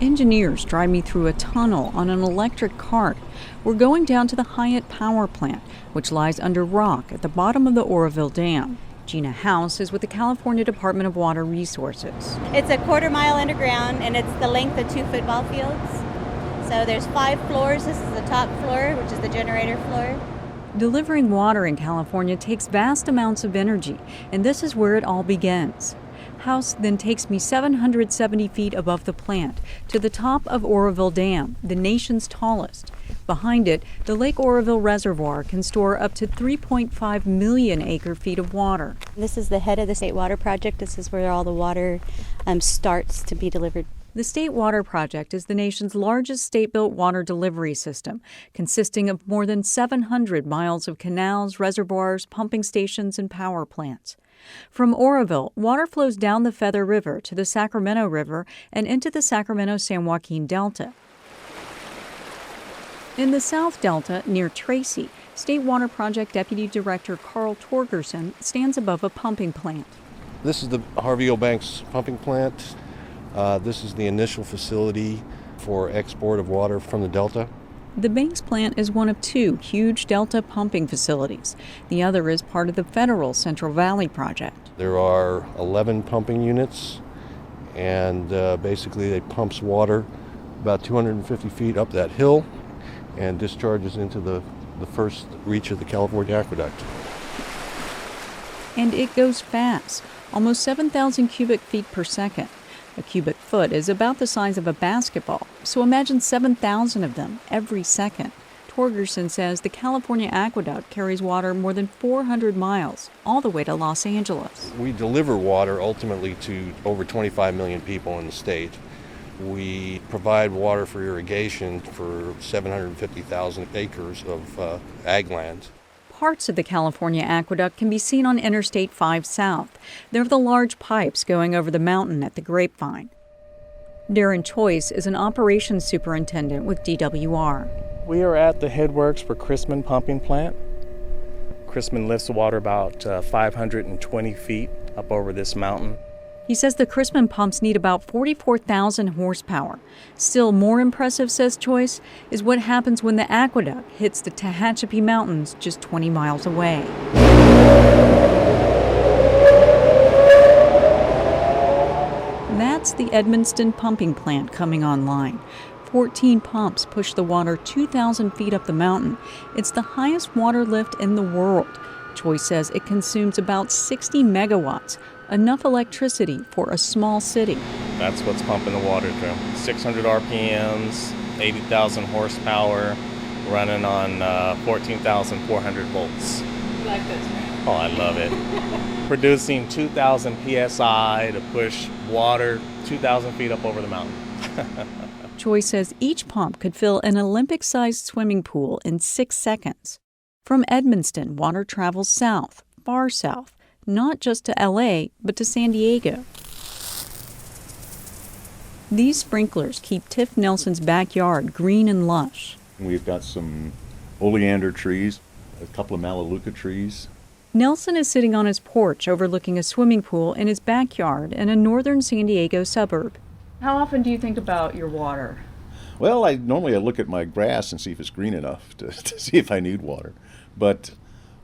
Engineers drive me through a tunnel on an electric cart. We're going down to the Hyatt power plant, which lies under rock at the bottom of the Oroville Dam. Gina House is with the California Department of Water Resources. It's a quarter-mile underground, and it's the length of 2 football fields. So there's 5 floors. This is the top floor, which is the generator floor. Delivering water in California takes vast amounts of energy, and this is where it all begins. House then takes me 770 feet above the plant to the top of Oroville Dam, the nation's tallest. Behind it, the Lake Oroville Reservoir can store up to 3.5 million acre-feet of water. This is the head of the State Water Project. This is where all the water starts to be delivered. The State Water Project is the nation's largest state-built water delivery system, consisting of more than 700 miles of canals, reservoirs, pumping stations, and power plants. From Oroville, water flows down the Feather River to the Sacramento River and into the Sacramento-San Joaquin Delta. In the South Delta, near Tracy, State Water Project Deputy Director Carl Torgerson stands above a pumping plant. This is the Harvey O. Banks pumping plant. This is the initial facility for export of water from the Delta. The Banks plant is one of 2 huge Delta pumping facilities. The other is part of the federal Central Valley Project. There are 11 pumping units, and basically it pumps water about 250 feet up that hill and discharges into the first reach of the California Aqueduct. And it goes fast, almost 7,000 cubic feet per second. A cubic foot is about the size of a basketball, so imagine 7,000 of them every second. Torgerson says the California Aqueduct carries water more than 400 miles, all the way to Los Angeles. We deliver water ultimately to over 25 million people in the state. We provide water for irrigation for 750,000 acres of ag land. Parts of the California Aqueduct can be seen on Interstate 5 South. They're the large pipes going over the mountain at the Grapevine. Darren Choice is an operations superintendent with DWR. We are at the headworks for Chrisman Pumping Plant. Chrisman lifts the water about 520 feet up over this mountain. He says the Chrisman pumps need about 44,000 horsepower. Still more impressive, says Choice, is what happens when the aqueduct hits the Tehachapi Mountains just 20 miles away. That's the Edmonston pumping plant coming online. 14 pumps push the water 2,000 feet up the mountain. It's the highest water lift in the world. Choice says it consumes about 60 megawatts, enough electricity for a small city. That's what's pumping the water through. 600 RPMs, 80,000 horsepower, running on 14,400 volts. You like this, right? Oh, I love it. Producing 2,000 PSI to push water 2,000 feet up over the mountain. Choice says each pump could fill an Olympic-sized swimming pool in 6 seconds. From Edmonston, water travels south, far south, not just to L.A., but to San Diego. These sprinklers keep Tiff Nelson's backyard green and lush. We've got some oleander trees, a couple of melaleuca trees. Nelson is sitting on his porch overlooking a swimming pool in his backyard in a northern San Diego suburb. How often do you think about your water? Well, I normally look at my grass and see if it's green enough to see if I need water. But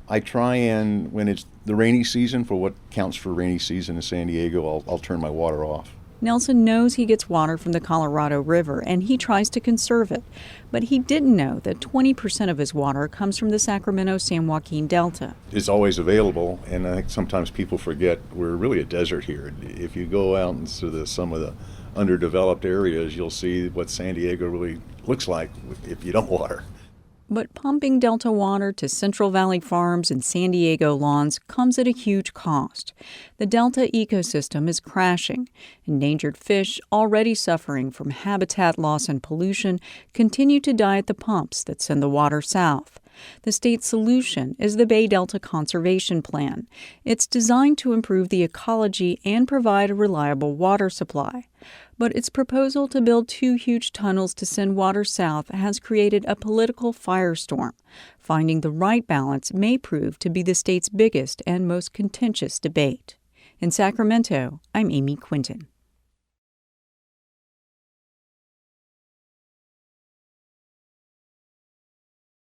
I try and, when it's the rainy season, for what counts for rainy season in San Diego, I'll turn my water off. Nelson knows he gets water from the Colorado River, and he tries to conserve it. But he didn't know that 20% of his water comes from the Sacramento-San Joaquin Delta. It's always available, and I think sometimes people forget we're really a desert here. If you go out into some of the underdeveloped areas, you'll see what San Diego really looks like if you don't water. But pumping Delta water to Central Valley farms and San Diego lawns comes at a huge cost. The Delta ecosystem is crashing. Endangered fish, already suffering from habitat loss and pollution, continue to die at the pumps that send the water south. The state's solution is the Bay Delta Conservation Plan. It's designed to improve the ecology and provide a reliable water supply. But its proposal to build 2 huge tunnels to send water south has created a political firestorm. Finding the right balance may prove to be the state's biggest and most contentious debate. In Sacramento, I'm Amy Quinton.